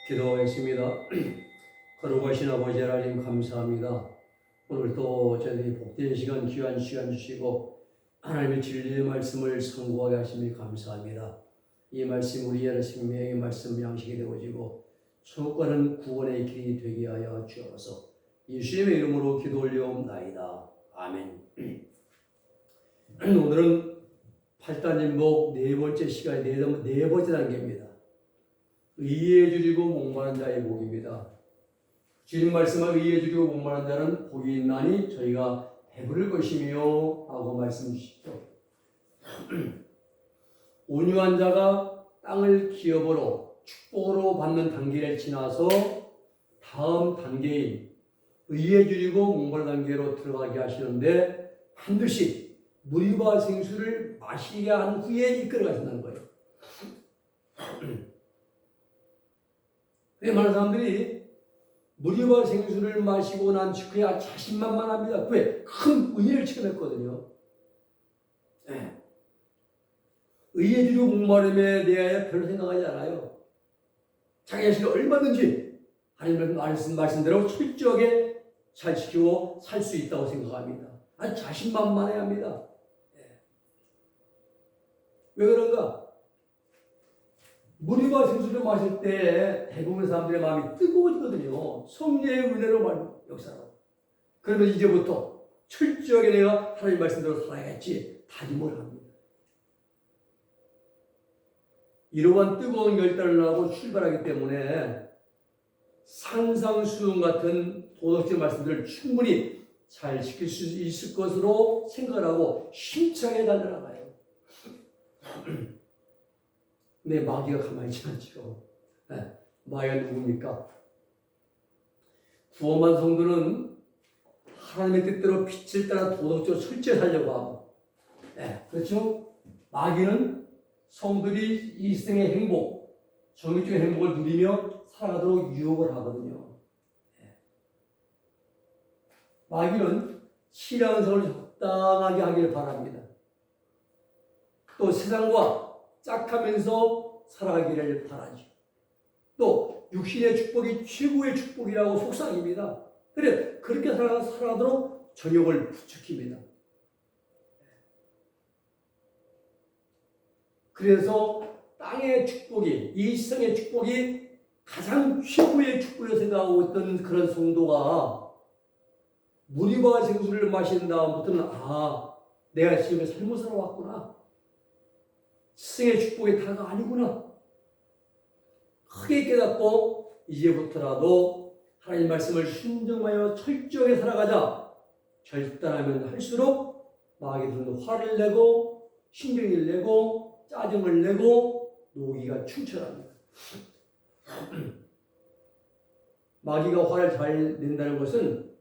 기도하겠습니다. 거룩하신 아버지 하나님 감사합니다. 오늘도 저희들이 복된 시간, 귀한 시간 주시고 하나님의 진리의 말씀을 선고하게 하심이 감사합니다. 이 말씀 우리의 생명의 말씀 양식이 되어지고 천국과는 구원의 길이 되게 하여 주옵소서. 예수님의 이름으로 기도 올려옵나이다. 아멘. 오늘은 8단 인복 네 번째 시간이 네 번째 단계입니다. 의에 줄이고 목마른 자의 복입니다. 주님 말씀은 의에 줄이고 목마른 자는 복이 있나니 저희가 배부를 것이며 하고 말씀 주시죠. 온유한 자가 땅을 기업으로 축복으로 받는 단계를 지나서 다음 단계인 의에 줄이고 목마른 단계로 들어가게 하시는데 반드시 물과 생수를 마시게 한 후에 이끌어 가신다는 거예요. 많은 사람들이 물과 생수를 마시고 난 직후에 자신만만합니다. 그에 큰 의의를 체험했거든요. 네. 의에 줄이고 목마름에 대하여 별로 생각하지 않아요. 자기 자신을 얼마든지 하나님 말씀대로 철저하게 잘 지키고 살 수 있다고 생각합니다. 아주 자신만만해야 합니다. 네. 왜 그런가? 물과 생수를 마실 때 대부분의 사람들의 마음이 뜨거워지거든요. 성령의 은혜로 역사로. 그러면 이제부터 철저하게 내가 하나님 말씀대로 살아야겠지 다짐을 합니다. 이러한 뜨거운 열단을 하고 출발하기 때문에 산상수훈 같은 도덕적 말씀들을 충분히 잘 지킬 수 있을 것으로 생각하고 힘차게 달려나가요. 근데 마귀가 가만히 있지 않죠. 네. 마귀가 누굽니까? 구원받은 성도는 하나님의 뜻대로 빛을 따라 도덕적으로 철저히 살려고 하고, 네. 그렇죠? 마귀는 성도들이 이 생의 행복, 정의적인 행복을 누리며 살아가도록 유혹을 하거든요. 네. 마귀는 신앙생활을 적당하게 하기를 바랍니다. 또 세상과 짝하면서 살아가기를 바라죠. 또 육신의 축복이 최고의 축복이라고 속삭입니다. 그래 그렇게 살아가도록 정욕을 부추깁니다. 그래서 땅의 축복이, 이 세상의 축복이 가장 최고의 축복이라고 생각하고 있던 그런 성도가 물과 생수를 마신 다음부터는 내가 지금 삶을 살아왔구나. 스승의 축복이 다가 아니구나. 크게 깨닫고 이제부터라도 하나님 말씀을 순종하여 철저하게 살아가자. 결단하면 할수록 마귀들은 화를 내고 신경을 내고 짜증을 내고 노기가 충천합니다. 마귀가 화를 잘 낸다는 것은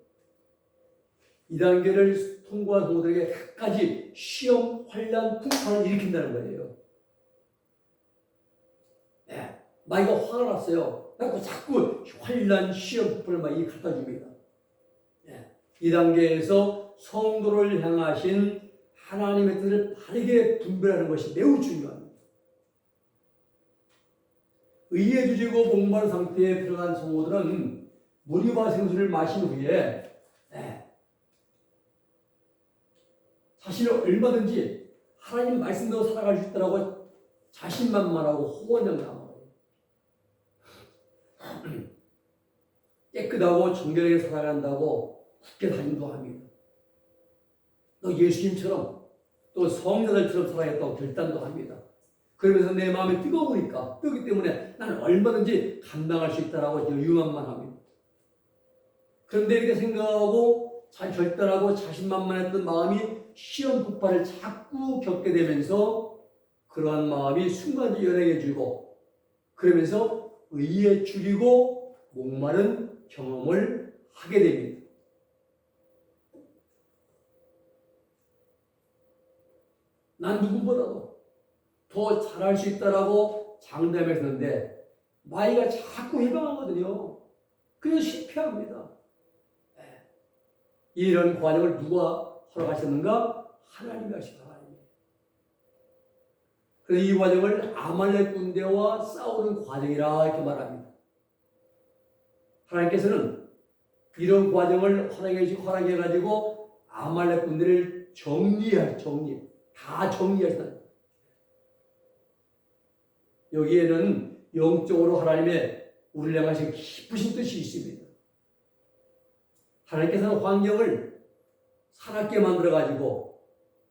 이 단계를 통과한 성도들에게 갖가지 시험, 환난, 풍파를 일으킨다는 거예요. 네, 마귀가 화가 났어요. 그래서 자꾸 환난, 시험, 풍파를 막 갖다 줍니다. 네, 이 단계에서 성도를 향하신 하나님의 뜻을 바르게 분별하는 것이 매우 중요합니다. 의에 주지고 목마른 상태에 들어간 성도들은 물과 생수를 마신 후에 자신을 얼마든지 하나님 말씀대로 살아갈 수 있다고 자신만만하고 호언장담하고 깨끗하고 정결하게 살아간다고 굳게 다짐도 합니다. 또 예수님처럼 또 성자들처럼 살아야겠다고 결단도 합니다. 그러면서 내 마음이 뜨기 때문에 나는 얼마든지 감당할 수 있다라고 여유만만합니다. 그런데 이렇게 생각하고 잘 결단하고 자신만만했던 마음이 시험 폭발을 자꾸 겪게 되면서 그러한 마음이 순간적으로 연약해지고 그러면서 의에 줄이고 목마른 경험을 하게 됩니다. 난 누구보다도 더 잘할 수 있다라고 장담했는데 마귀가 자꾸 해방하거든요. 그래서 실패합니다. 이런 과정을 누가 허락하셨는가? 하나님이 하신 하나님이에요. 그래서 이 과정을 아말렉 군대와 싸우는 과정이라 이렇게 말합니다. 하나님께서는 이런 과정을 허락해가지고 아말렉 군대를 다 정리하셨다. 여기에는 영적으로 하나님의 우리를 향하신 깊으신 뜻이 있습니다. 하나님께서는 환경을 살았게 만들어가지고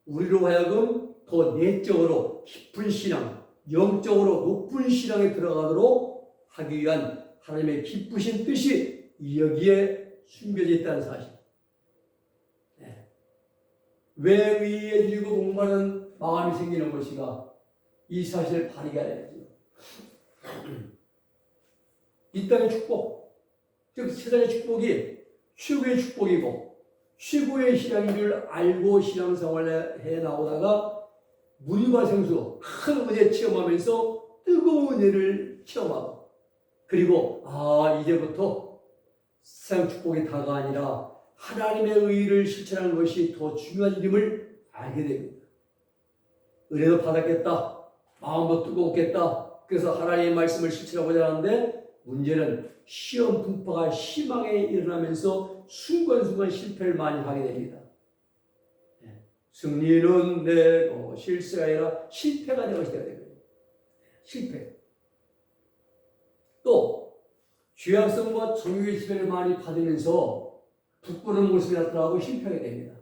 우리로 하여금 더 내적으로 깊은 신앙, 영적으로 높은 신앙에 들어가도록 하기 위한 하나님의 깊으신 뜻이 여기에 숨겨져 있다는 사실. 네. 왜 의에 들고 목마른 마음이 생기는 것이가 이 사실을 발휘해야죠. 이 땅의 축복, 즉 세상의 축복이 최고의 축복이고 최고의 신앙인 줄 알고 신앙생활을 해 나오다가 무리와 생수 큰 은혜 체험하면서 뜨거운 은혜를 체험하고 그리고 이제부터 세상 축복이 다가 아니라 하나님의 의를 실천하는 것이 더 중요한 일임을 알게 됩니다. 은혜도 받았겠다. 마음도 뜨거웠겠다. 그래서 하나님의 말씀을 실천하고자 하는데 문제는 시험 풍파가 심하게 일어나면서 순간순간 실패를 많이 하게 됩니다. 승리는 내고 실수가 아니라 실패가 내 것이 되어야 됩니다. 실패. 또 죄악성과 정욕의 지배를 많이 받으면서 부끄러운 모습이 나타나고 실패하게 됩니다.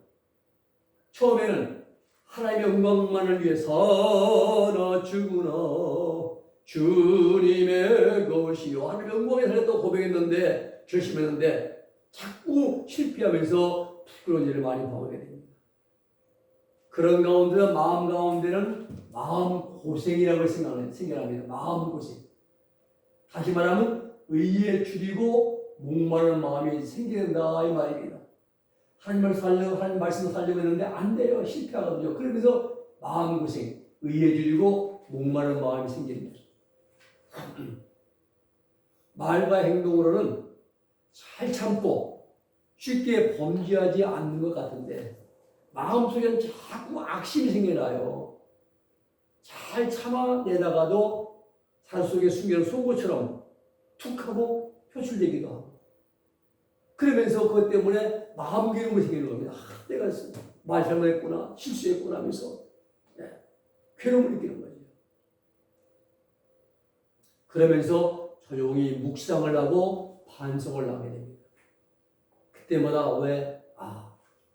처음에는 하나님의 영광만을 위해서 나 죽으나 주님의 것이요 하나님의 영광에 살렸다고 고백했는데 결심했는데 자꾸 실패하면서 부끄러운 일을 많이 범하게 됩니다. 그런 가운데 마음 가운데는 마음 고생이라고 생각합니다. 마음 고생. 다시 말하면 의에 줄이고 목마른 마음이 생기게 된다 이 말입니다. 하나님 말씀을 살려고 했는데 안 돼요. 실패하거든요. 그러면서 마음 고생, 의에 줄이고 목마른 마음이 생깁니다. 말과 행동으로는 잘 참고 쉽게 범죄하지 않는 것 같은데 마음속에는 자꾸 악심이 생겨나요. 잘 참아내다가도 살 속에 숨겨놓은 속옷처럼 툭하고 표출되기도 하고 그러면서 그것 때문에 마음 괴로움이 생기는 겁니다. 내가 말 잘못했구나, 실수했구나 하면서 괴로움을 느끼는 거죠. 그러면서 조용히 묵상을 하고 반성을 하게 됩니다. 그때마다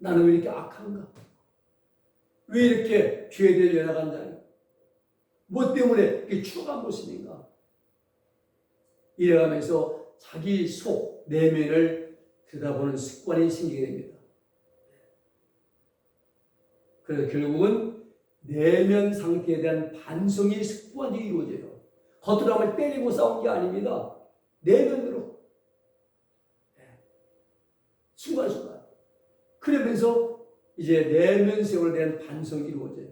나는 왜 이렇게 악한가? 왜 이렇게 죄에 대해 연약한가? 뭐 때문에 이렇게 추악한 모습인가? 이래가면서 자기 속, 내면을 들여다보는 습관이 생기게 됩니다. 그래서 결국은 내면 상태에 대한 반성이 습관이 이루어져요. 겉으로 한번 때리고 싸운 게 아닙니다. 내면으로. 순간순간. 그러면서 이제 내면 세월에 대한 반성이 이루어져요.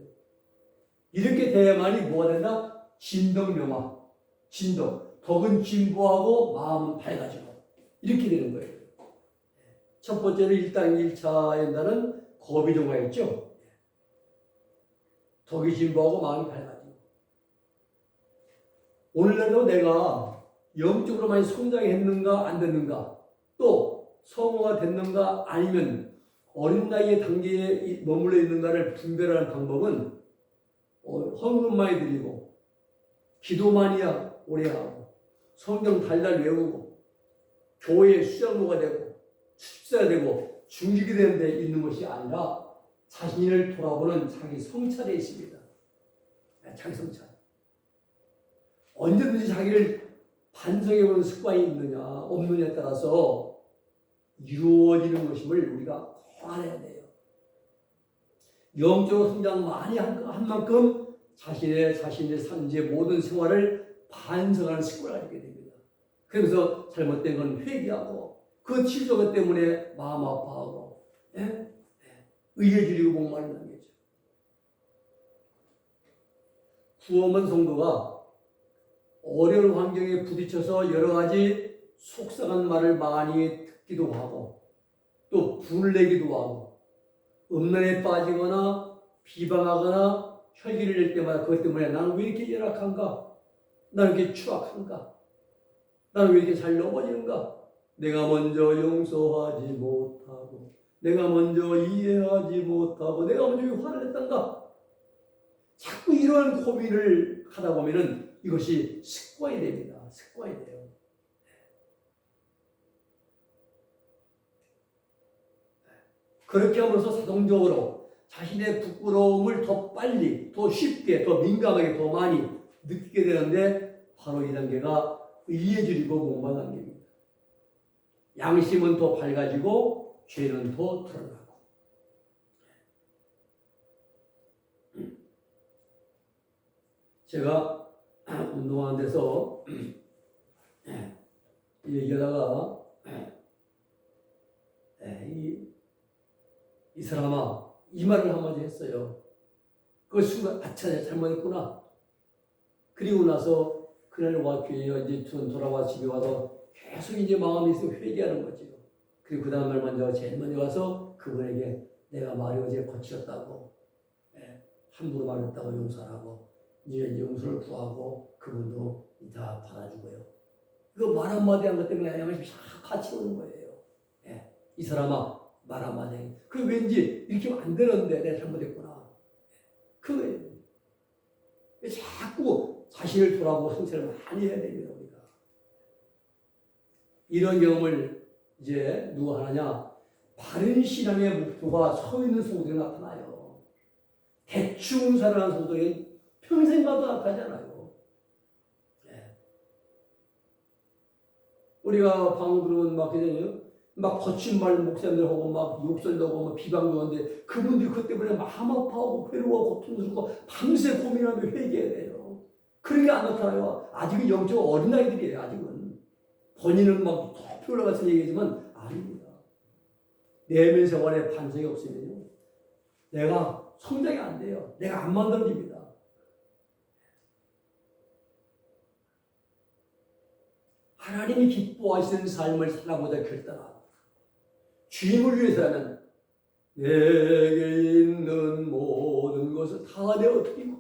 이렇게 돼야만이 뭐가 된다? 진덕명화. 진덕. 덕은 진보하고 마음은 밝아지고. 이렇게 되는 거예요. 첫 번째는 1차 연단은 겁이 동화였죠. 덕이 진보하고 마음이 밝아지고. 오늘날도 내가 영적으로 많이 성장했는가 안 됐는가 또 성화가 됐는가 아니면 어린 나이의 단계에 머물러 있는가를 분별하는 방법은 헌금 많이 드리고 기도 많이 오래 하고 성경 달달 외우고 교회의 수장로가 되고 축사가 되고 중직이 되는 데 있는 것이 아니라 자신을 돌아보는 자기 성찰에 있습니다. 자기 성찰. 언제든지 자기를 반성해보는 습관이 있느냐 없느냐에 따라서 이루어지는 것임을 우리가 꼭 알아야 돼요. 영적으로 성장 많이 한 만큼 자신의 산지의 모든 생활을 반성하는 습관을 가지게 됩니다. 그러면서 잘못된 건 회개하고 그 치료자 것 때문에 마음 아파하고 의에 줄이고 목마른다는 거죠. 구원받은 성도가 어려운 환경에 부딪혀서 여러 가지 속상한 말을 많이 듣기도 하고 또 분을 내기도 하고 음란에 빠지거나 비방하거나 혈기를 낼 때마다 그것 때문에 나는 왜 이렇게 열악한가? 나는 왜 이렇게 추악한가? 나는 왜 이렇게 잘 넘어지는가? 내가 먼저 용서하지 못하고, 내가 먼저 이해하지 못하고, 내가 먼저 왜 화를 냈던가? 자꾸 이러한 고민을 하다 보면은 이것이 습관이 됩니다. 습관이 돼요. 그렇게 함으로써 자동적으로 자신의 부끄러움을 더 빨리, 더 쉽게, 더 민감하게, 더 많이 느끼게 되는데 바로 이 단계가 의해주리고 목마 단계입니다. 양심은 더 밝아지고 죄는 더 드러나고. 제가 운동하는 데서 얘기하다가 이 사람아, 이 말을 한마디 했어요. 그 순간 아차, 내가 잘못했구나. 그리고 나서 그날 교회에 이제 돌아와 집에 와서 계속 이제 마음이 있어 회개하는 거죠. 그리고 그 다음 날 먼저 제일 먼저 가서 그분에게 내가 말이 어제 거칠었다고, 함부로 말했다고 용서하고 이제 용서를 구하고 그분도 다 받아주고요. 그 말 한마디 한 것 때문에 양심이 싹 같이 오는 거예요. 이 사람아, 말 한마디. 그 왠지 이렇게 하면 안 되는데 내가 잘못했구나. 그거예요. 자꾸 자신을 돌아보고 성찰을 많이 해야 됩니다. 우리가. 이런 경험을 이제 누가 하느냐? 바른 신앙의 목표가 서 있는 성도들이 나타나요. 대충 살아가는 성도들이 평생 가도 나타나잖아요. 우리가 방금 들어온 막 거친 말 목사님들하고 막 욕설도 하고 막 비방도 하는데 그분들이 그것 때문에 마음 아파하고 괴로워하고 고통스럽고 밤새 고민하며 회개해야 돼요. 그런 게 안 나타나요. 아직은 영적 어린아이들이에요. 아직은. 본인은 막 표를 같은 얘기지만 아닙니다. 내면 생활에 반성이 없으면요, 내가 성장이 안 돼요. 내가 안 만들어집니다. 하나님이 기뻐하시는 삶을 살아보자 결단하고 주님을 위해서라면 내게 있는 모든 것을 다 내어드리고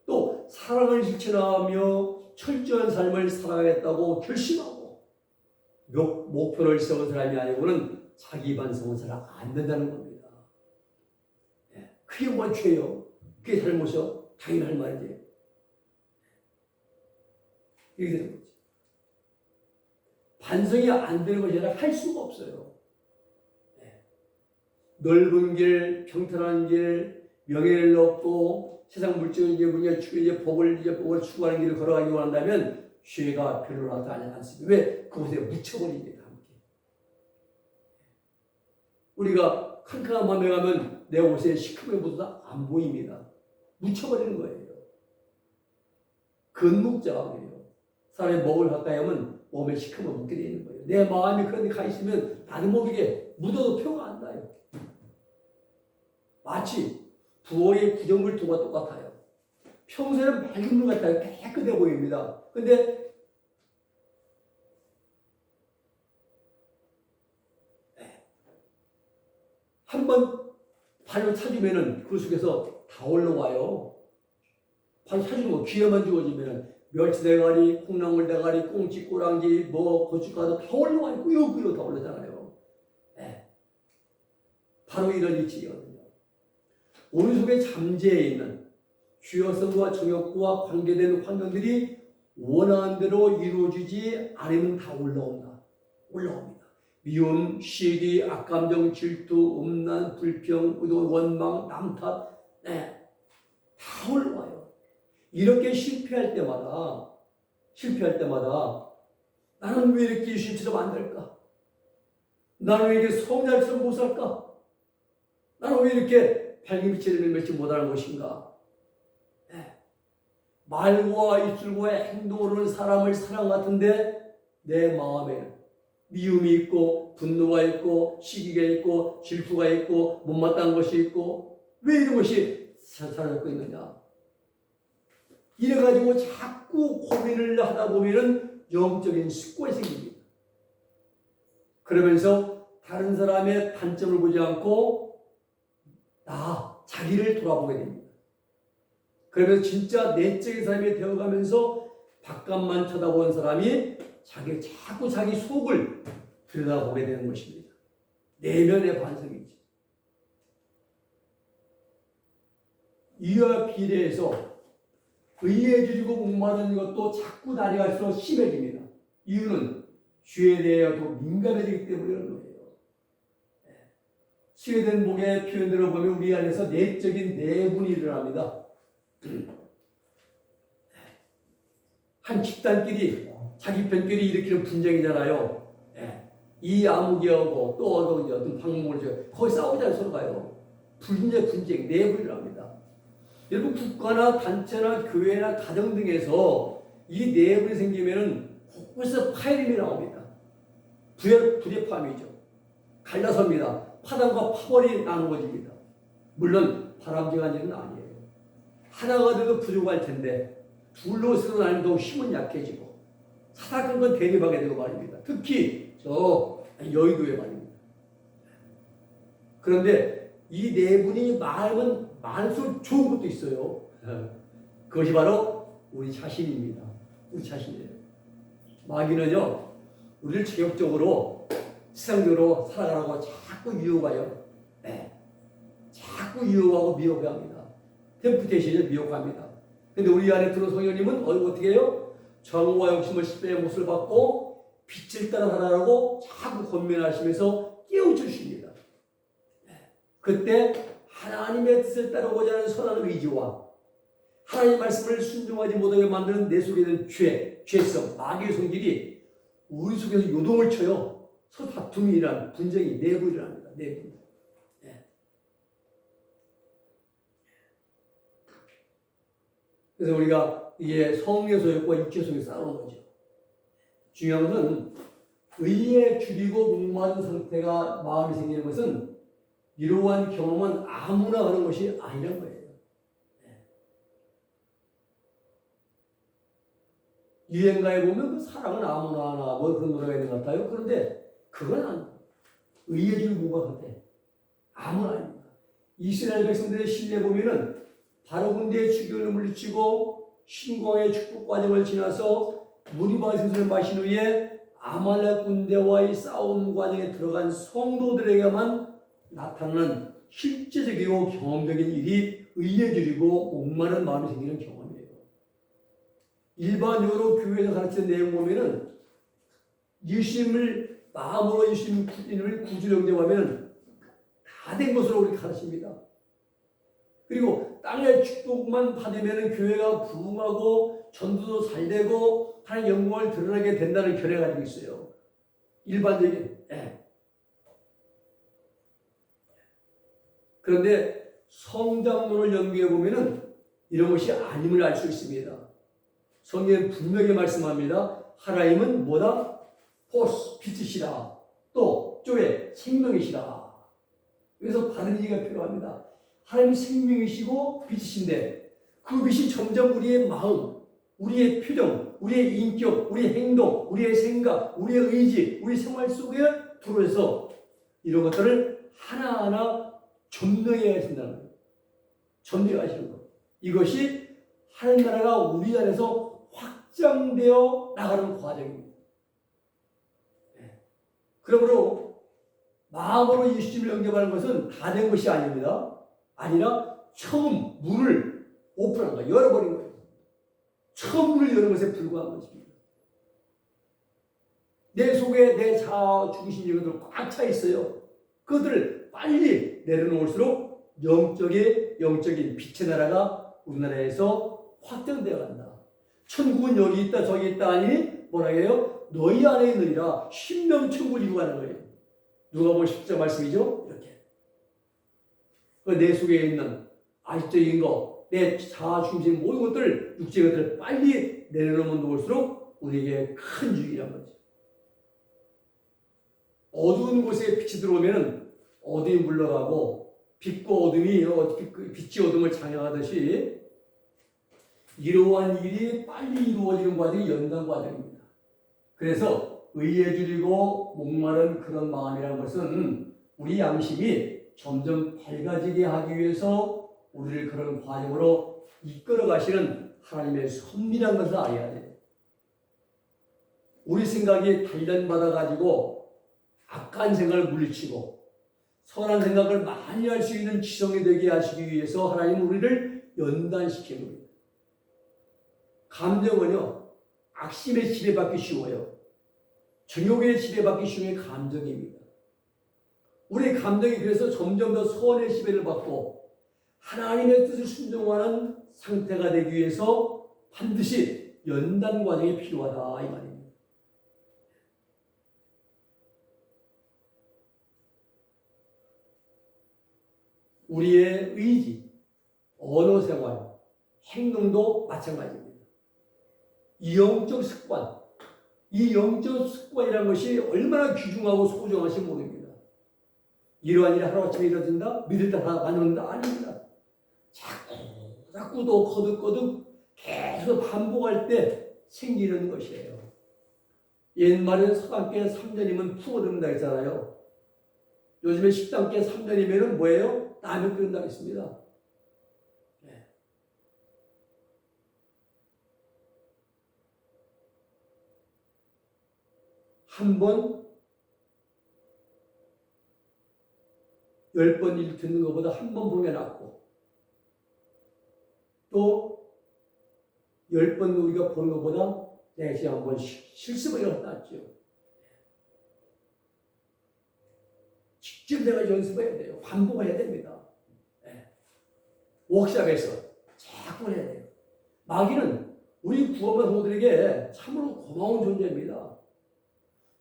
또 사랑을 실천하며 철저한 삶을 살아가겠다고 결심하고 목표를 세운 사람이 아니고는 자기 반성은 잘 안 된다는 겁니다. 그게 뭐 죄요? 그게 잘못이요? 당연할 말이지. 이렇게 되는 거지. 반성이 안 되는 것이 아니라 할 수가 없어요. 넓은 길, 평탄한 길, 명예를 얻고 세상 물질을 이제 복을 추구하는 길을 걸어가기 원한다면 죄가 별로 나타나지 않습니다. 왜? 그곳에 묻혀버립니다. 함께. 우리가 캄캄한 밤에 가면 내 옷에 시커멓게 묻어도 안 보입니다. 묻혀버리는 거예요. 근묵자예요. 사람이 목을 가까이 하면 몸에 시커멓게 묻게 되는 거예요. 내 마음이 그런 데 가 있으면 나도 모르게 묻어도 표가 안 나요. 마치 부엌의 구정물통과 똑같아요. 평소에는 맑은 물 같아요. 깨끗해 보입니다. 근데 한번 발로 차주면은 그 속에서 다 올라와요. 발로 차주고 귀에만 주어지면은 멸치 대가리, 콩나물 대가리, 꽁치, 꼬랑지, 고춧가루 다 올라와요. 꾸역꾸역 다 올라잖아요. 바로 이런 이치거든요. 우리 속에 잠재해 있는 주여성과 정욕과 관계된 환경들이 원하는 대로 이루어지지 않으면 다 올라옵니다. 미움, 시기, 악감정, 질투, 음란, 불평, 원망, 남탓, 다 올라와요. 이렇게 실패할 때마다 나는 왜 이렇게 유심치도 안 될까? 나는 왜 이렇게 성장처럼 못 살까? 나는 왜 이렇게 밝은 빛을 맺지 못하는 것인가? 말과 입술과 행동으로는 사람을 사랑 같은데 내 마음에는 미움이 있고 분노가 있고 시기가 있고 질투가 있고 못마땅한 것이 있고 왜 이런 것이 살아남고 있느냐? 이래가지고 자꾸 고민을 하다 보면은 영적인 습관이 생깁니다. 그러면서 다른 사람의 단점을 보지 않고 자기를 돌아보게 됩니다. 그러면서 진짜 내적인 사람이 되어가면서 바깥만 쳐다보는 사람이 자꾸 자기 속을 들여다보게 되는 것입니다. 내면의 반성이지. 이와 비례해서 의에 줄이고 목마른 것도 자꾸 날이 갈수록 심해집니다. 이유는 죄에 대해 더 민감해지기 때문에 그런 거예요. 스웨덴 복의 표현들을 보면 우리 안에서 내적인 내분이 일어납니다. 한 집단끼리 자기 편끼리 일으키는 분쟁이잖아요. 이 아무개하고 또 어떤 방법을 줘요. 거기 싸우잖아요. 서로가요. 분쟁, 내분이랍니다. 여러분 국가나 단체나 교회나 가정 등에서 이 내분이 생기면은 곳곳에서 파열음이 나옵니다. 불협화음이죠. 갈라섭니다. 파단과 파벌이 나누어집니다. 물론 바람직한 일은 아니에요. 하나가 돼도 부족할 텐데 둘로 서로 나뉘도 힘은 약해지고 사사건건 대립하게 되고 말입니다. 특히 저 여의도에 말입니다. 그런데 이 네 분이 마음은 많을수록 좋은 것도 있어요. 그것이 바로 우리 자신입니다. 우리 자신이에요. 마귀는요, 우리를 체격적으로 세상적으로 살아가라고 자꾸 유혹하여, 자꾸 유혹하고 미혹해 합니다. 템프테이션을 미혹합니다. 근데 우리 안에 들어온 성령님은 어떻게 해요? 정오와 욕심을 십배의 몫을 받고 빛을 따라 살아라고 자꾸 권면하시면서 깨우쳐주십니다. 그때 하나님의 뜻을 따르고자 하는 선한 의지와 하나님의 말씀을 순종하지 못하게 만드는 내 속에 있는 죄성, 마귀의 성질이 우리 속에서 요동을 쳐요. 서로 다툼이 일어나는 분쟁이 내부 일어납니다. 내부. 그래서 우리가 이게 성의 소욕과 육체 소욕이 싸우는 거죠. 중요한 것은 의에 줄이고 목마른 상태가 마음이 생기는 것은 이러한 경험은 아무나 하는 것이 아니란 거예요. 유행가에 보면 그 사랑은 아무나 하나 뭐 그런 노래가 있는 것 같아요. 그런데 그건 아니에요. 의에 줄이고 목마른 상태. 아무나 아닙니다. 이스라엘 백성들의 신뢰 보면은 바로 군대의 주교를 물리치고 신광의 축복 과정을 지나서 무리바의 생수를 마신 후에 아말렉 군대와의 싸움 과정에 들어간 성도들에게만 나타나는 실제적이고 경험적인 일이 의에 줄이고 목마른 마음이 생기는 경험이에요. 일반적으로 교회에서 가르치는 내용 보면은 예수님을 마음으로 예수님을 구주로 영접하면 다 된 것으로 우리 가르칩니다. 그리고 땅의 축복만 받으면 교회가 부흥하고 전도도 잘 되고 하나님의 영광을 드러나게 된다는 견해가 가지고 있어요. 일반적인. 그런데 성장론을 연구해 보면은 이런 것이 아님을 알 수 있습니다. 성경은 분명히 말씀합니다. 하나님은 뭐다? 포스, 빛이시라. 또 쪼에 생명이시라. 그래서 바른 이해가 필요합니다. 하나님이 생명이시고 빛이신데 그 빛이 점점 우리의 마음, 우리의 표정, 우리의 인격, 우리의 행동, 우리의 생각, 우리의 의지, 우리 생활 속에 들어와서 이런 것들을 하나하나 점령해야 된다는 거예요. 점령하시는 것. 이것이 하나님 나라가 우리 안에서 확장되어 나가는 과정입니다. 그러므로 마음으로 예수님을 영접하는 것은 다 된 것이 아닙니다. 아니라 처음 문을 오픈한 거예요. 열어버린 거예요. 처음 문을 여는 것에 불과한 것입니다. 내 속에 내 자아 중심 이것들 꽉 차 있어요. 그것들을 빨리 내려놓을수록 영적인 빛의 나라가 우리나라에서 확장되어 간다. 천국은 여기 있다 저기 있다 하니 뭐라 해요? 너희 안에 있느니라. 신명천국을 이루고 가는 거예요. 누가복음 10장 말씀이죠. 이렇게 내 속에 있는 아식적인 거, 내 자아 중심 모든 것들, 육체의 것들을 빨리 내려놓으면 놓을수록 우리에게 큰 유익이란 거죠. 어두운 곳에 빛이 들어오면 어둠이 물러가고 빛과 어둠이 빛이 어둠을 장악하듯이 이러한 일이 빨리 이루어지는 과정이 연단 과정입니다. 그래서 의에 줄이고 목마른 그런 마음이라는 것은 우리 양심이 점점 밝아지게 하기 위해서 우리를 그런 과정으로 이끌어 가시는 하나님의 섭리란 것을 알아야 돼요. 우리 생각이 단련받아 가지고 악한 생각을 물리치고 선한 생각을 많이 할 수 있는 지성이 되게 하시기 위해서 하나님은 우리를 연단시키는 거예요. 감정은요, 악심에 지배받기 쉬워요. 정욕에 지배받기 쉬운 게 감정입니다. 우리 감정이 그래서 점점 더 선의 지배를 받고 하나님의 뜻을 순종하는 상태가 되기 위해서 반드시 연단 과정이 필요하다 이 말입니다. 우리의 의지, 언어 생활, 행동도 마찬가지입니다. 이 영적 습관, 이 영적 습관이라는 것이 얼마나 귀중하고 소중한지 모릅니다. 이러한 일이 하루아침에 이루어진다? 믿을 때 하나 만든다? 아닙니다. 자꾸 또 거듭거듭 계속 반복할 때 생기는 것이에요. 옛말에는 서당계 3년이면 푸어든다 했잖아요. 요즘에 식당계 3년이면 뭐예요? 라면 끓인다고 했습니다. 네. 한 번, 10번 일 듣는 것보다 한 번 보는 게 낫고, 또 10번 우리가 보는 것보다 내가 지금 한 번 실습을 낫죠. 직접 내가 연습해야 돼요. 반복해야 됩니다. 네. 워크숍에서 자꾸 해야 돼요. 마귀는 우리 구원받은 성도들에게 참으로 고마운 존재입니다.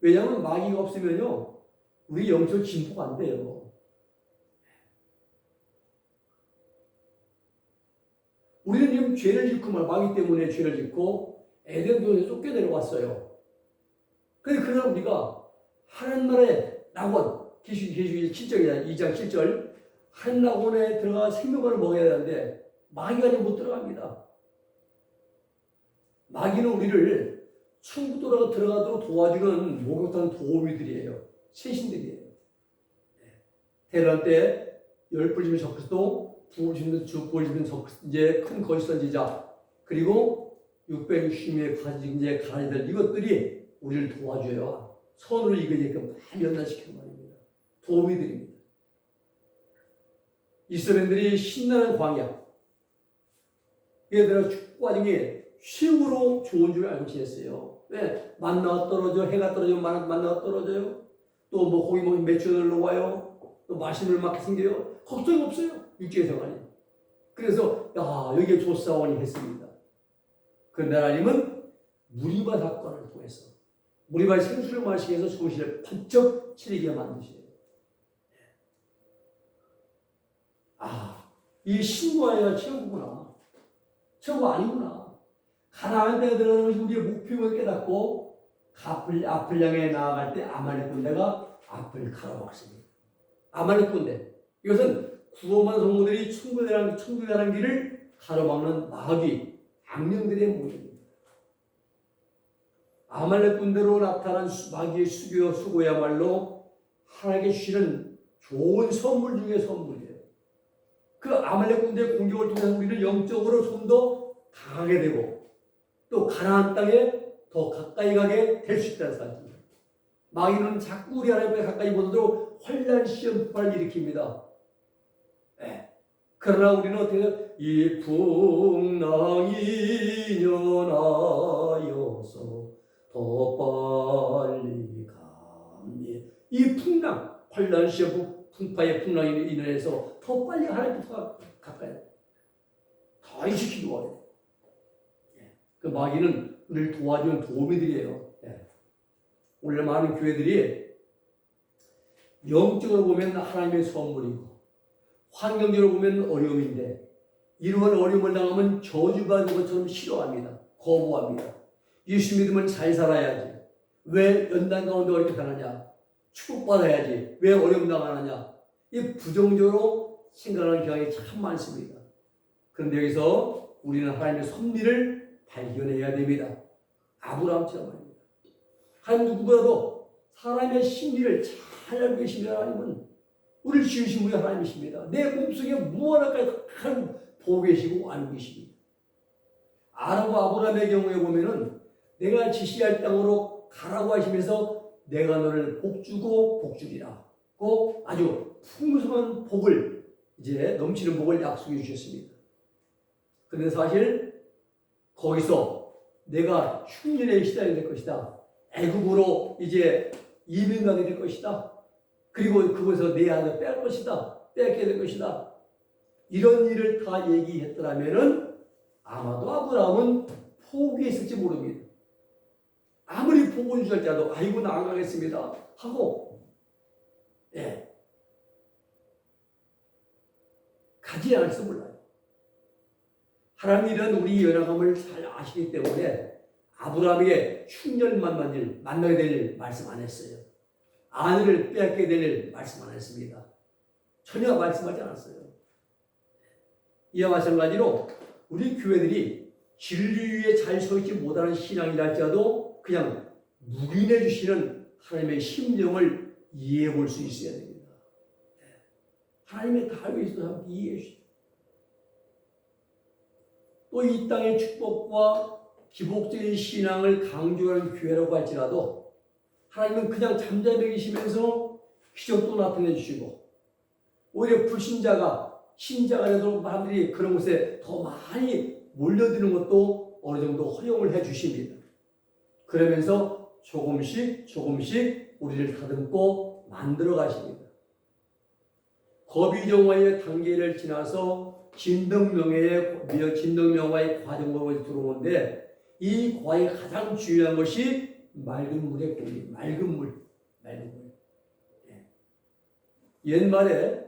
왜냐하면 마귀가 없으면요, 우리 영적 진보가 안 돼요. 우리는 지금 죄를 짓고 마귀 때문에 죄를 짓고 에덴 동산에 쫓겨내려왔어요. 그러나 우리가 하나님 나라의 낙원, 계시록 7절이다. 2장 7절. 한 낙원에 들어가 생명을 먹어야 되는데 마귀가 못 들어갑니다. 마귀는 우리를 천국도로 들어가도록 도와주는 목욕탕 도우미들이에요. 세신들이에요. 대란 때 10불 지면 적그리스도, 9불 지면 10불 지면 이제 큰 거짓 선지자, 그리고 660명의 가지 이제 가리들, 이것들이 우리를 도와줘요. 선으로 이겨내게끔 많이 연단시키는 말입니다. 도우미들입니다. 이스라엘들이 신나는 광야, 얘들아 축구 과정에 쉬움으로 좋은 줄 알고 지냈어요. 왜? 만나가 떨어져, 해가 떨어지면 만나가 떨어져요. 또 뭐 거기 뭐 매춘을 놓아요. 또 맛있는 물 막 생겨요. 걱정이 없어요. 육지의 생활이. 그래서 여기에 조사원이 했습니다. 그런데 하나님은 무리바 사건을 통해서 무리바의 생수를 마시게 해서 정신을 번쩍 차리게 만드세요. 이 신구하여야 최고구나. 최고 아니구나. 가나안 땅에 들어가는 것이 우리의 목표임을 깨닫고 앞을 향해 나아갈 때 아말렉 군대가 앞을 가로막습니다. 아말렉 군대. 이것은 구원받은 성도들이 천국에 가는 길을 가로막는 마귀, 악령들의 모습입니다. 아말렉 군대로 나타난 마귀의 수고야말로 하나님께 주시는 좋은 선물 중의 선물이에요. 그 아말렉 군대의 공격을 통해서 우리는 영적으로 좀 더 강하게 되고 또 가나안 땅에 더 가까이 가게 될 수 있다는 사실입니다. 마귀는 자꾸 우리 하나님께 가까이 보도록 환난 시험 폭발을 일으킵니다. 네. 그러나 우리는 어떻게 이 풍랑이 연하여서 더 빨리 갑니다. 이 풍랑, 환난 시험 풍파의 풍랑에 인해서 더 빨리 하나님부터 가까이 더 일찍 기도해야 돼요. 그 마귀는 우리를 도와주는 도우미들이에요. 오늘 많은 교회들이 영적으로 보면 하나님의 선물이고 환경적으로 보면 어려움인데 이러한 어려움을 당하면 저주받는 것처럼 싫어합니다. 거부합니다. 예수 믿으면 잘 살아야지. 왜 연단 가운데 어렵게 사느냐? 축복받아야지. 왜 어려움 당하느냐? 이 부정적으로 생각하는 경향이 참 많습니다. 그런데 여기서 우리는 하나님의 섭리를 발견해야 됩니다. 아브라함처럼 말입니다. 하나님 누구보다도 사람의 심리를 잘 알고 계시는 하나님은 우리를 지으신 분이 하나님이십니다. 내 몸속에 무한하까지 보고 계시고 알고 계십니다. 아라고 아브라함의 경우에 보면은 내가 지시할 땅으로 가라고 하시면서 내가 너를 복주고 복주리라. 고 아주 풍성한 복을 이제 넘치는 복을 약속해 주셨습니다. 그런데 사실 거기서 내가 흉년에 시달게 될 것이다. 애굽으로 이제 이민 가게 될 것이다. 그리고 그곳에서 내 아들 뺄 것이다. 뺏게 될 것이다. 이런 일을 다 얘기했더라면은 아마도 아브라함은 포기했을지 모릅니다. 아무리 복을 주실지라도 아이고 나 안 가겠습니다 하고 가지 않을지 몰라요. 하나님이 이런 우리 연약함을 잘 아시기 때문에 아브라함에게 흉년만 만나게 될 일 말씀 안 했어요. 아내를 빼앗게 될 일 말씀 안 했습니다. 전혀 말씀하지 않았어요. 이와 마찬가지로 우리 교회들이 진리 위에 잘 서 있지 못하는 신앙이라 할지라도 그냥 묵인해 주시는 하나님의 심령을 이해해 볼 수 있어야 됩니다. 하나님의 다 알고 있어서 이해해 주시죠. 또 이 땅의 축복과 기복적인 신앙을 강조하는 교회라고 할지라도 하나님은 그냥 잠잠해 계시면서 기적도 나타내 주시고 오히려 불신자가 신자가 되도록 사람들이 그런 곳에 더 많이 몰려드는 것도 어느 정도 허용을 해 주십니다. 그러면서 조금씩 우리를 다듬고 만들어 가십니다. 거비정화의 단계를 지나서 진덕명화의 과정으로 들어오는데 이 과의 가장 중요한 것이 맑은 물의 공기, 맑은 물. 옛말에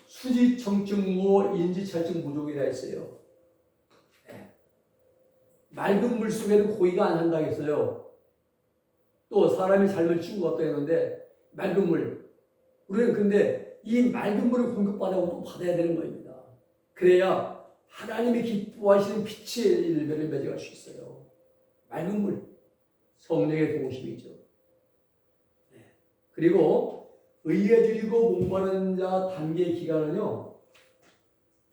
수지청증무호 인지찰증 부족이라 했어요. 맑은 물 속에는 고기가 안 한다고 했어요. 또 사람이 삶을 치고 어떠 했는데 맑은 물. 우리는 근데 이 맑은 물을 공급받아고 또 받아야 되는 겁니다. 그래야 하나님이 기뻐하시는 빛의 일배를 맺어갈 수 있어요. 맑은 물. 성령의 동심이죠. 그리고 의에 줄이고 목마른 자 단계 기간은요.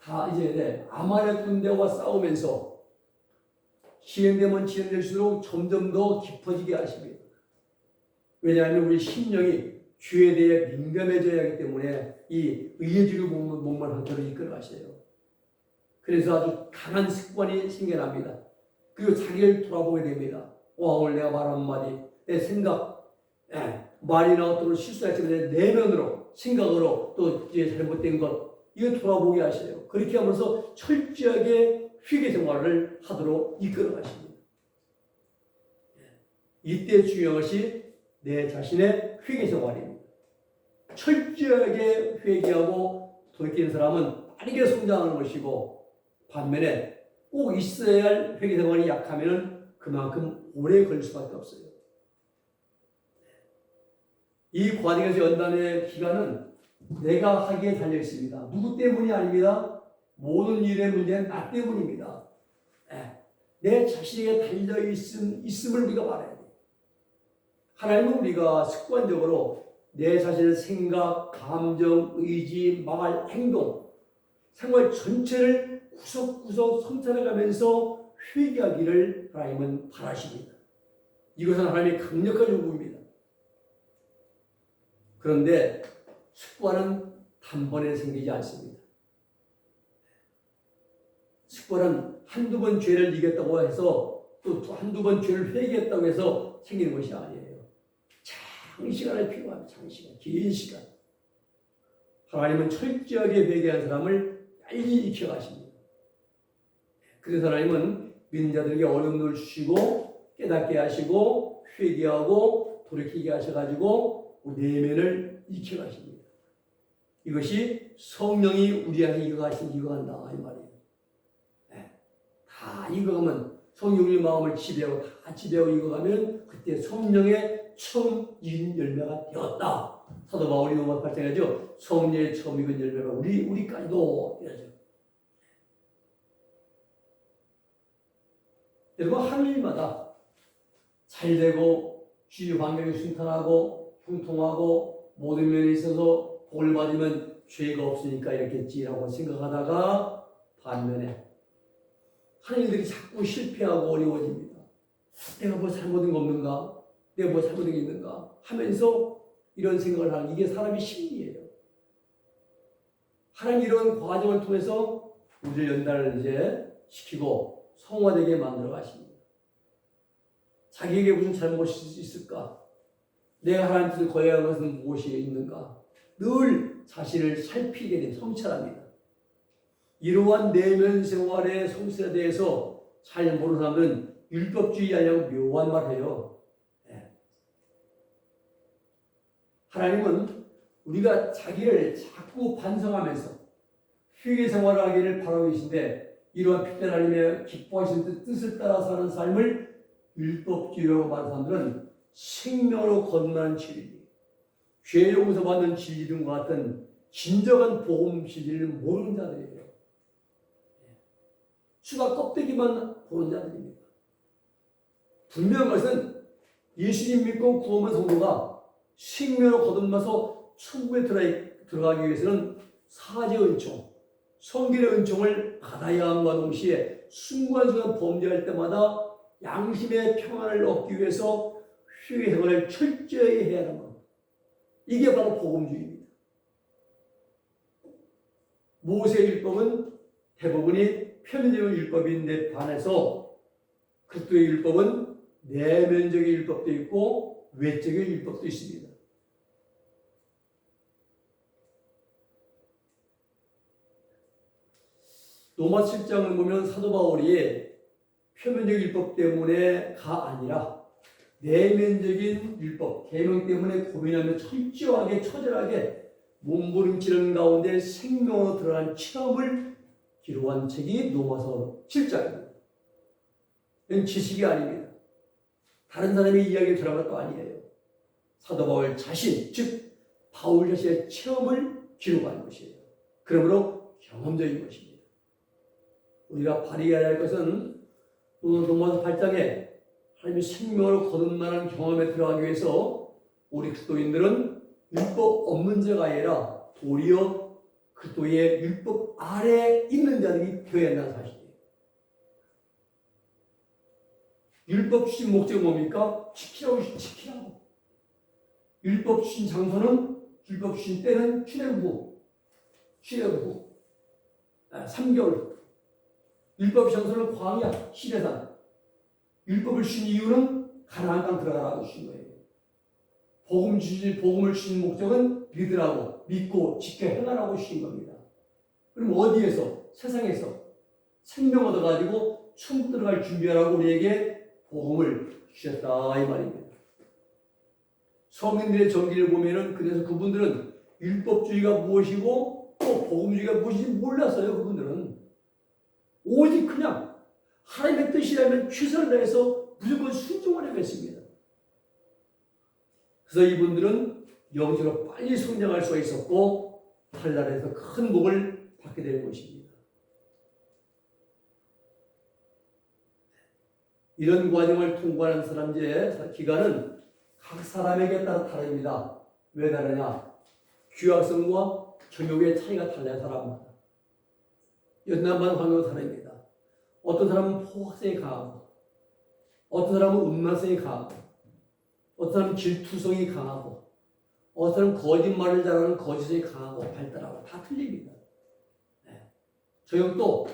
다 이제 아말렉 군대와 싸우면서 진행되면 진행될수록 점점 더 깊어지게 하십니다. 왜냐하면 우리 심령이 주에 대해 민감해져야 하기 때문에 이 의에 줄이고 목마른 상태로 이끌어가셔요. 그래서 아주 강한 습관이 생겨납니다. 그리고 자기를 돌아보게 됩니다. 오늘 내가 말 한마디, 내 생각, 말이나 어떤 실수할지만 내 내면으로, 생각으로 또 이제 잘못된 것, 이거 돌아보게 하셔요. 그렇게 하면서 철저하게 회개 생활을 하도록 이끌어 가십니다. 이때 중요한 것이 내 자신의 회개 생활입니다. 철저하게 회개하고 돌이키는 사람은 빠르게 성장하는 것이고 반면에 꼭 있어야 할 회개 생활이 약하면 그만큼 오래 걸릴 수밖에 없어요. 이 과정에서 연단의 기간은 내가 하기에 달려 있습니다. 누구 때문이 아닙니다. 모든 일의 문제는 나 때문입니다. 내 자신에게 달려 있음을 우리가 말해야 돼요. 하나님은 우리가 습관적으로 내 자신의 생각, 감정, 의지, 말, 행동, 생활 전체를 구석구석 성찰해가면서 회개하기를 하나님은 바라십니다. 이것은 하나님의 강력한 요구입니다. 그런데 습관은 단번에 생기지 않습니다. 습관은 한두 번 죄를 이겼다고 해서 또 한두 번 죄를 회개했다고 해서 생기는 것이 아니에요. 장시간이 필요합니다. 장시간, 긴 시간. 하나님은 철저하게 회개한 사람을 빨리 익혀가십니다. 그래서 하나님은 믿는 자들에게 어려움을 주시고 깨닫게 하시고 회개하고 돌이키게 하셔가지고 내면을 익혀가십니다. 이것이 성령이 우리 안에 익어가신 익어간다 이 말이에요. 다 익어가면 성령의 마음을 지배하고 다 지배하고 익어가면 그때 성령의 처음 익은 열매가 되었다. 사도 바울이 로마 8장에 하죠. 성령의 처음 익은 열매가 우리까지도 되죠. 여러분 하늘마다 잘되고 주위 환경이 순탄하고 형통하고 모든 면에 있어서 복을 받으면 죄가 없으니까 이렇겠지라고 생각하다가 반면에 하는 일들이 자꾸 실패하고 어려워집니다. 내가 뭐 잘못한 거 없는가? 내가 뭐 잘못한 게 있는가? 하면서 이런 생각을 하는 이게 사람의 심리예요. 하나님 이런 과정을 통해서 우리를 연단을 이제 시키고 성화되게 만들어 가십니다. 자기에게 무슨 잘못이 있을까? 내가 하나님 뜻을 거해야 할 것은 무엇이 있는가? 늘 자신을 살피게 된 성찰합니다. 이러한 내면 생활의 성실에 대해서 잘 모르는 사람들은 율법주의 아니라고 묘한 말 해요. 하나님은 우리가 자기를 자꾸 반성하면서 회개 생활을 하기를 바라고 계신데 이러한 빛된 하나님의 기뻐하시는 뜻을 따라 사는 삶을 율법주의라고 말하는 사람들은 생명으로 거듭나는 진리, 죄 용서받는 진리 등과 같은 진정한 복음 진리를 모르는 자들이에요. 수가 껍데기만 보는 자들입니다. 분명한 것은 예수님 믿고 구원한 성도가 생명으로 거듭나서 천국에 들어가기 위해서는 사죄의 은총, 성결의 은총을 받아야 함과 동시에 순간순간 범죄할 때마다 양심의 평안을 얻기 위해서 회개 생활을 철저히 해야 하는 것. 이게 바로 복음주의입니다. 모세의 율법은 대부분이 표면적인 율법인데 반해서 그리스도의 율법은 내면적인 율법도 있고 외적인 율법도 있습니다. 로마 7장을 보면 사도 바울이 표면적인 율법 때문에가 아니라 내면적인 율법, 계명 때문에 고민하며 철저하게 처절하게 몸부림치는 가운데 생명으로 들어간 체험을 기록한 책이 로마서 7장입니다. 이건 지식이 아닙니다. 다른 사람의 이야기를 들은 것도 아니에요. 사도 바울 자신, 즉 바울 자신의 체험을 기록한 것이에요. 그러므로 경험적인 것입니다. 우리가 발휘해야 할 것은 로마서 8장에 하나님의 생명으로 거듭나는 경험에 들어가기 위해서 우리 그리스도인들은 율법 없는 자가 아니라 도리어 그리스도의 율법 아래에 있는 자들이 되어야 한다는 사실이에요. 율법 주신 목적이 뭡니까? 지키라고. 율법 주신 장소는 율법 주신 때는 출애굽 후 3개월. 율법 장소는 광야, 시내산. 율법을 주신 이유는 가나안 땅 들어가라고 주신 거예요. 복음을 주신 목적은 믿고 지켜 행하라고 주신 겁니다. 그럼 어디에서? 세상에서 생명 얻어가지고 천국 들어갈 준비하라고 우리에게 복음을 주셨다 이 말입니다. 성인들의 전기를 보면은 그래서 그분들은 율법주의가 무엇이고 또 복음주의가 무엇인지 몰랐어요. 그분들은 오직 그냥 하나님의 뜻이라면 최선을 다해서 무조건 순종하려고 했습니다. 그래서 이분들은 영적으로 빨리 성장할 수가 있었고 한나라에서 큰 복을 받게 되는 것입니다. 이런 과정을 통과하는 사람들의 기간은 각 사람에게 따라 다릅니다. 왜 다르냐? 귀학성과 경력의 차이가 달라요. 사람마다. 연남반 환경도 다릅니다. 어떤 사람은 포학성이 강하고 어떤 사람은 음란성이 강하고 어떤 사람은 질투성이 강하고 어떤 사람은 거짓말을 잘하는 거짓성이 강하고 발달하고 다 틀립니다. 저형도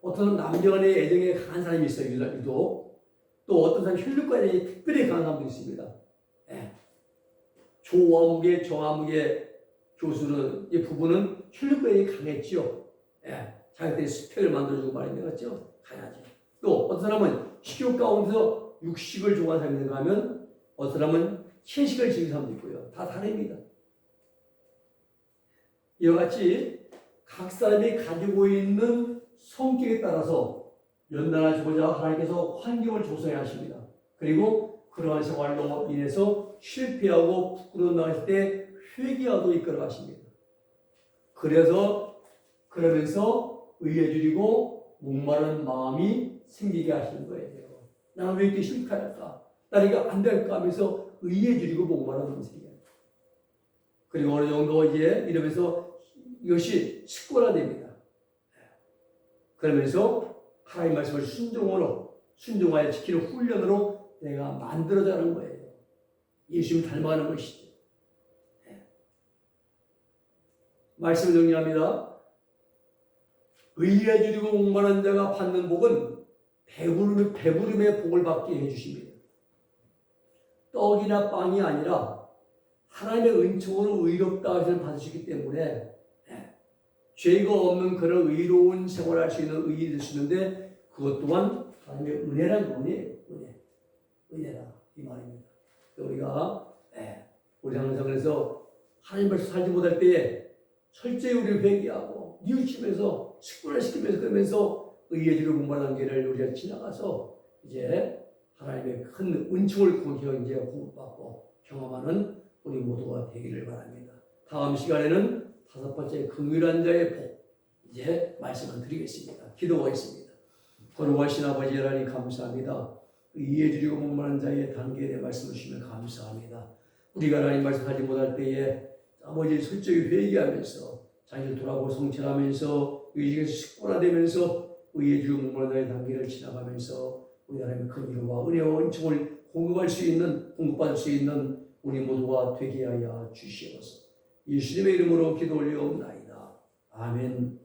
어떤 남녀 간의 애정에 강한 사람이 있어요. 유독. 또 어떤 사람은 혈육관에 특별히 강한 사람도 있습니다. 조화무게, 정화무게 교수는 이 부부는 혈육관이 강했죠. 자기들의 스펙을 만들어주고 말입니다. 그렇죠? 가야죠. 또 어떤 사람은 식욕 가운데서 육식을 좋아하는 사람이 있는가 하면 어떤 사람은 채식을 즐기는 사람도 있고요. 다 다릅니다. 이와 같이 각 사람이 가지고 있는 성격에 따라서 연단하시고자 하나님께서 환경을 조성해 하십니다. 그리고 그러한 생활로 인해서 실패하고 부끄러워 나갈 때 회개하도록 이끌어 가십니다. 그러면서 의에 줄이고 목마른 마음이 생기게 하시는 거예요. 나는 왜 이렇게 실패할까? 나는 이거 안 될까 하면서 의에 줄이고 목마른 마음이 생겨요. 그리고 어느 정도 이제 이러면서 이것이 습관화됩니다. 그러면서 하나님 말씀을 순종하여 지키는 훈련으로 내가 만들어가는 거예요. 예수님 닮아가는 것이죠. 말씀을 정리합니다. 의에 줄이고 목마른 자가 받는 복은 배부름의 복을 받게 해주십니다. 떡이나 빵이 아니라 하나님의 은총으로 의롭다 하심을 받으시기 때문에 죄가 없는 그런 의로운 생활할 수 있는 의인이 될 수 있는데 그것 또한 하나님의 은혜란 은혜예요. 은혜라 이 말입니다. 우리가 항상 그래서 하나님 말씀 살지 못할 때에 철저히 우리를 회개하고 뉘우치면서 습관화시키면서 그러면서 의에 주로 목마른 길을 우리가 지나가서 이제 하나님의 큰 은총을 이제 공급받고 경험하는 우리 모두가 되기를 바랍니다. 다음 시간에는 5번째 긍휼한 자의 복 이제 말씀을 드리겠습니다. 기도하겠습니다. 거룩하신 아버지 하나님 감사합니다. 의에 주리고 목마른 자의 단계에 대해 말씀을 주시면 감사합니다. 우리가 하나님 말씀하지 못할 때에 아버지 솔직히 회개하면서 자기를 돌아보고 성찰하면서 의식에서 습관화되면서 의에 주리고 목마른 자의 단계를 지나가면서 우리 하나님의 큰 위로와 은혜와 은총을 공급받을 수 있는 우리 모두가 되게 하여 주시옵소서. 예수님의 이름으로 기도 올리옵나이다. 아멘.